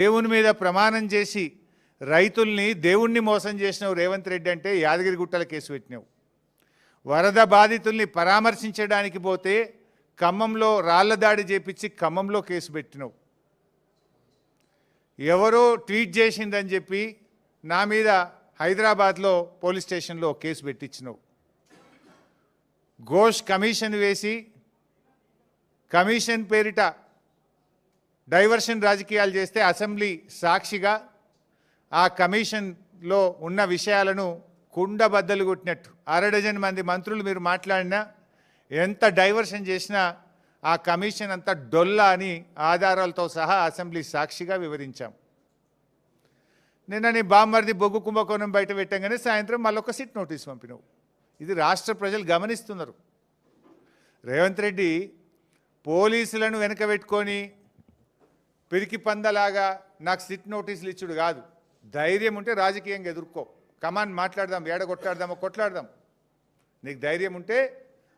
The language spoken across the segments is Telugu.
దేవుని మీద ప్రమాణం చేసి రైతుల్ని దేవుణ్ణి మోసం చేసినావు రేవంత్ రెడ్డి అంటే యాదగిరిగుట్టల కేసు పెట్టినావు. వరద బాధితుల్ని పరామర్శించడానికి పోతే ఖమ్మంలో రాళ్ల దాడి చేపించి ఖమ్మంలో కేసు పెట్టినావు. ఎవరో ట్వీట్ చేసిందని చెప్పి నా మీద హైదరాబాద్లో పోలీస్ స్టేషన్లో కేసు పెట్టించినావు. ఘోష్ కమిషన్ వేసి కమిషన్ పేరిట డైవర్షన్ రాజకీయాలు చేస్తే అసెంబ్లీ సాక్షిగా ఆ కమిషన్లో ఉన్న విషయాలను కుండబద్దలు కొట్టినట్టు 6 మంది మంత్రులు మీరు మాట్లాడినా ఎంత డైవర్షన్ చేసినా ఆ కమిషన్ అంతా డొల్లా అని ఆధారాలతో సహా అసెంబ్లీ సాక్షిగా వివరించాం. నిన్న నీ బామ్మర్ది బొగ్గు కుంభకోణం బయట పెట్టంగానే సాయంత్రం మళ్ళొక సిట్ నోటీస్ పంపినావు. ఇది రాష్ట్ర ప్రజలు గమనిస్తున్నారు. రేవంత్ రెడ్డి పోలీసులను వెనక పెట్టుకొని పిరికి పందలాగా నాకు సిట్ నోటీసులు ఇచ్చుడు కాదు. ధైర్యం ఉంటే రాజకీయంగా ఎదుర్కో. కమాన్ మాట్లాడదాం, ఏడ కొట్లాడదామో కొట్లాడదాం. నీకు ధైర్యం ఉంటే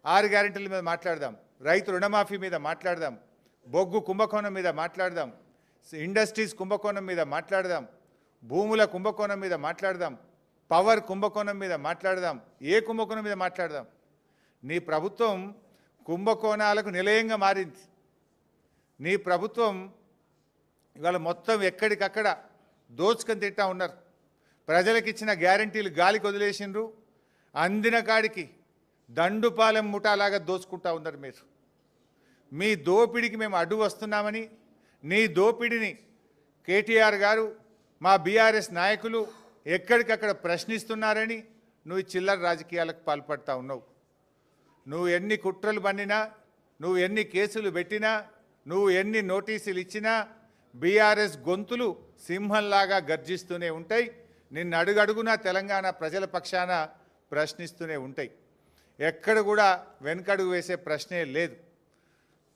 6 గ్యారెంటీల మీద మాట్లాడదాం, రైతు రుణమాఫీ మీద మాట్లాడదాం, బొగ్గు కుంభకోణం మీద మాట్లాడదాం, ఇండస్ట్రీస్ కుంభకోణం మీద మాట్లాడదాం, భూముల కుంభకోణం మీద మాట్లాడదాం, పవర్ కుంభకోణం మీద మాట్లాడదాం, ఏ కుంభకోణం మీద మాట్లాడదాం. నీ ప్రభుత్వం కుంభకోణాలకు నిలయంగా మారింది. నీ ప్రభుత్వం ఇవాళ మొత్తం ఎక్కడికక్కడ దోచుకొని తింటా ఉన్నారు. ప్రజలకు ఇచ్చిన గ్యారంటీలు గాలికి వదిలేసిండ్రు. అందిన కాడికి దండుపాలెం ముఠాలాగా దోచుకుంటా ఉన్నారు మీరు. మీ దోపిడికి మేము అడ్డు వస్తున్నామని, నీ దోపిడిని కేటీఆర్ గారు మా బీఆర్ఎస్ నాయకులు ఎక్కడికక్కడ ప్రశ్నిస్తున్నారని నువ్వు చిల్లర రాజకీయాలకు పాల్పడతా ఉన్నావు. నువ్వు ఎన్ని కుట్రలు పన్నినా, నువ్వు ఎన్ని కేసులు పెట్టినా, నువ్వు ఎన్ని నోటీసులు ఇచ్చినా బీఆర్ఎస్ గొంతులు సింహంలాగా గర్జిస్తూనే ఉంటాయి. నిన్ను అడుగడుగునా తెలంగాణ ప్రజల పక్షాన ప్రశ్నిస్తూనే ఉంటాయి. ఎక్కడ కూడా వెనకడుగు వేసే ప్రశ్నే లేదు.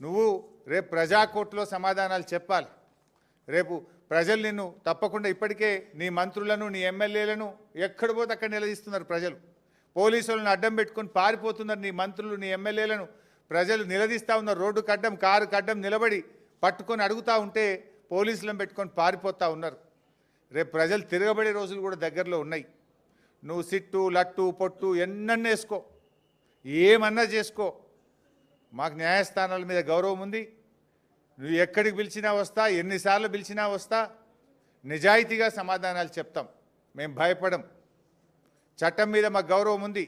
నువ్వు రేపు ప్రజాకోర్టులో సమాధానాలు చెప్పాలి. రేపు ప్రజలు నిన్ను తప్పకుండా ఇప్పటికే నీ మంత్రులను నీ ఎమ్మెల్యేలను ఎక్కడ పోతే అక్కడ నిలదీస్తున్నారు ప్రజలు. పోలీసులను అడ్డం పెట్టుకొని పారిపోతున్నారు నీ మంత్రులు నీ ఎమ్మెల్యేలను ప్రజలు నిలదీస్తూ ఉన్నారు. రోడ్డు కడ్డం కారు కడ్డం నిలబడి పట్టుకొని అడుగుతూ ఉంటే పోలీసులను పెట్టుకొని పారిపోతూ ఉన్నారు. రేపు ప్రజలు తిరగబడే రోజులు కూడా దగ్గరలో ఉన్నాయి. నువ్వు సిట్టు లట్టు పొట్టు ఎన్నన్నా వేసుకో, ఏమన్నా చేసుకో, మాకు న్యాయస్థానాల మీద గౌరవం ఉంది. నువ్వు ఎక్కడికి పిలిచినా వస్తా, ఎన్నిసార్లు పిలిచినా వస్తా, నిజాయితీగా సమాధానాలు చెప్తాం. మేము భయపడం. చట్టం మీద మాకు గౌరవం ఉంది.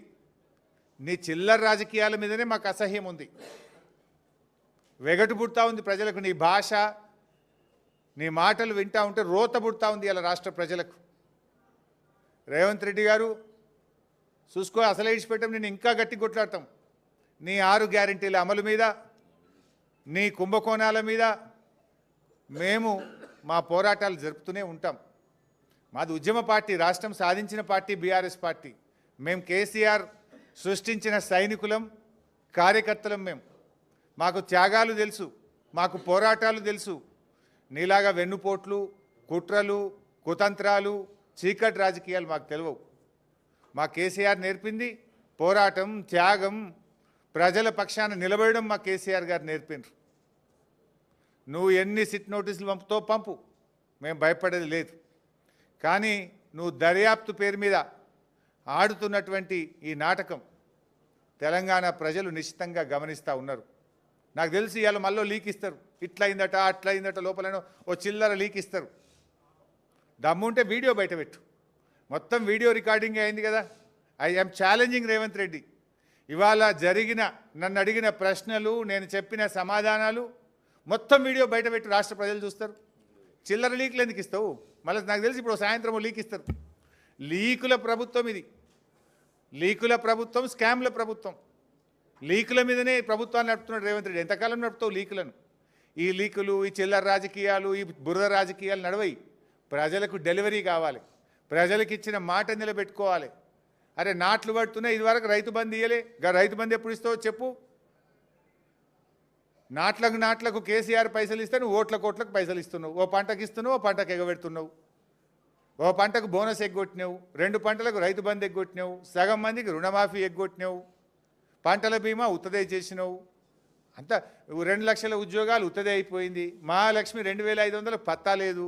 నీ చిల్లర రాజకీయాల మీదనే మాకు అసహ్యం ఉంది. వెగటు పుడతా ఉంది ప్రజలకు. నీ భాష నీ మాటలు వింటూ ఉంటే రోత పుడతా ఉంది ఇలా రాష్ట్ర ప్రజలకు. రేవంత్ రెడ్డి గారు చూసుకో, అసలే ఇడిచిపెట్టాం, నేను ఇంకా గట్టి కొట్లాడతాం. నీ 6 గ్యారెంటీల అమలు మీద, నీ కుంభకోణాల మీద మేము మా పోరాటాలు జరుపుతూనే ఉంటాం. మాది ఉద్యమ పార్టీ, రాష్ట్రం సాధించిన పార్టీ బీఆర్ఎస్ పార్టీ. మేము కేసీఆర్ సృష్టించిన సైనికులం, కార్యకర్తలం. మాకు త్యాగాలు తెలుసు, మాకు పోరాటాలు తెలుసు. నీలాగా వెన్నుపోట్లు, కుట్రలు, కుతంత్రాలు, చీకటి రాజకీయాలు మాకు తెలియవు. మా కేసీఆర్ నేర్పింది పోరాటం, త్యాగం, ప్రజల పక్షాన నిలబడడం మా కేసీఆర్ గారు నేర్పినారు. నువ్వు ఎన్ని సిట్ నోటీసులు పంపుతో పంపు, మేము భయపడేది లేదు. కానీ నువ్వు దర్యాప్తు పేరు మీద ఆడుతున్నటువంటి ఈ నాటకం తెలంగాణ ప్రజలు నిశ్చితంగా గమనిస్తూ ఉన్నారు. నాకు తెలిసి ఇవాళ మళ్ళీ లీక్ ఇస్తారు. ఇట్లయిందట అట్లయిందట, లోపలనో ఓ చిల్లర లీక్ ఇస్తారు. దమ్ముంటే వీడియో బయట పెట్టు. మొత్తం వీడియో రికార్డింగ్ అయింది కదా. I am challenging Revanth Reddy. ఇవాళ జరిగిన నన్ను అడిగిన ప్రశ్నలు, నేను చెప్పిన సమాధానాలు మొత్తం వీడియో బయట పెట్టు, రాష్ట్ర ప్రజలు చూస్తారు. చిల్లర లీకులు ఎందుకు ఇస్తావు? మళ్ళీ నాకు తెలిసి ఇప్పుడు సాయంత్రం లీక్ ఇస్తారు. లీకుల ప్రభుత్వం ఇది. లీకుల ప్రభుత్వం, స్కామ్ల ప్రభుత్వం. లీకుల మీదనే ప్రభుత్వాన్ని నడుపుతున్నాడు రేవంత్ రెడ్డి. ఎంతకాలం నడుపుతావు లీకులను? ఈ లీకులు, ఈ చిల్లర రాజకీయాలు, ఈ బురద రాజకీయాలు నడవయి. ప్రజలకు డెలివరీ కావాలి, ప్రజలకు ఇచ్చిన మాట నిలబెట్టుకోవాలి. అరే నాట్లు పడుతున్నాయి, ఇదివరకు రైతు బంధు ఇయ్యలే, రైతు బంధు ఎప్పుడు ఇస్తావో చెప్పు. నాట్లకు కేసీఆర్ పైసలు ఇస్తే నువ్వు ఓట్లకు పైసలు ఇస్తున్నావు. ఓ పంటకు ఇస్తున్నావు, ఓ పంటకు ఎగబెడుతున్నావు. ఓ పంటకు బోనస్ ఎగ్గొట్టినావు, 2 పంటలకు రైతు బంధు ఎగ్గొట్టినావు, సగం మందికి రుణమాఫీ ఎగ్గొట్టినావు, పంటల బీమా ఉత్తదే చేసినావు. అంతా 2 లక్షల ఉద్యోగాలు ఉత్తదే అయిపోయింది. మహాలక్ష్మి 2500 పత్తా లేదు.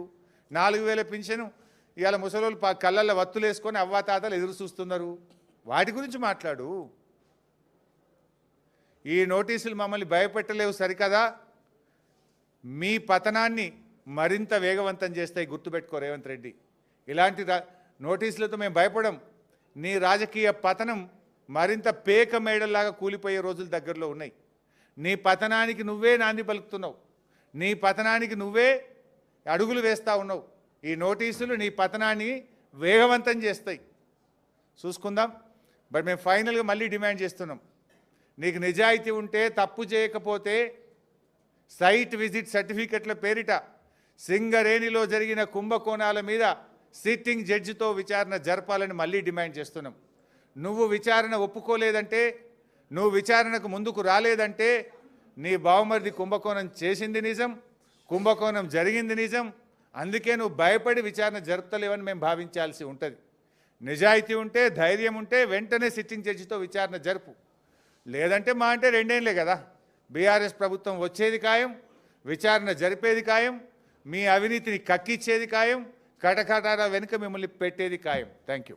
4000 పింఛను ఇవాళ ముసలోళ్ళు కళ్ళల్లో వత్తులు వేసుకొని అవ్వాతాతలు ఎదురు చూస్తున్నారు. వాటి గురించి మాట్లాడు. ఈ నోటీసులు మమ్మల్ని భయపెట్టలేవు సరికదా, మీ పతనాన్ని మరింత వేగవంతం చేస్తాయి. గుర్తుపెట్టుకో రేవంత్ రెడ్డి, ఇలాంటి నోటీసులతో మేము భయపడం. నీ రాజకీయ పతనం మరింత పేక మేడల్లాగా కూలిపోయే రోజులు దగ్గరలో ఉన్నాయి. నీ పతనానికి నువ్వే నాంది పలుకుతున్నావు, నీ పతనానికి నువ్వే అడుగులు వేస్తూ ఉన్నావు. ఈ నోటీసులు నీ పతనాన్ని వేగవంతం చేస్తాయి. చూసుకుందాం. బట్ మేము ఫైనల్గా మళ్ళీ డిమాండ్ చేస్తున్నాం, నీకు నిజాయితీ ఉంటే, తప్పు చేయకపోతే సైట్ విజిట్ సర్టిఫికెట్ల పేరిట సింగరేణిలో జరిగిన కుంభకోణాల మీద సిట్టింగ్ జడ్జితో విచారణ జరపాలని మళ్ళీ డిమాండ్ చేస్తున్నాం. నువ్వు విచారణ ఒప్పుకోలేదంటే, నువ్వు విచారణకు ముందుకు రాలేదంటే నీ బావమరిది కుంభకోణం చేసింది నిజం, కుంభకోణం జరిగింది నిజం. అందుకే నువ్వు భయపడి విచారణ జరుపుతలేవని మేము భావించాల్సి ఉంటుంది. నిజాయితీ ఉంటే, ధైర్యం ఉంటే వెంటనే సిట్టింగ్ జడ్జితో విచారణ జరుపు. లేదంటే మా అంటే 2 ఏళ్ళే కదా, బీఆర్ఎస్ ప్రభుత్వం వచ్చేది ఖాయం, విచారణ జరిపేది ఖాయం, మీ అవినీతిని కక్కిచ్చేది ఖాయం, కటకటాల వెనుక మిమ్మల్ని పెట్టేది ఖాయం. Thank you.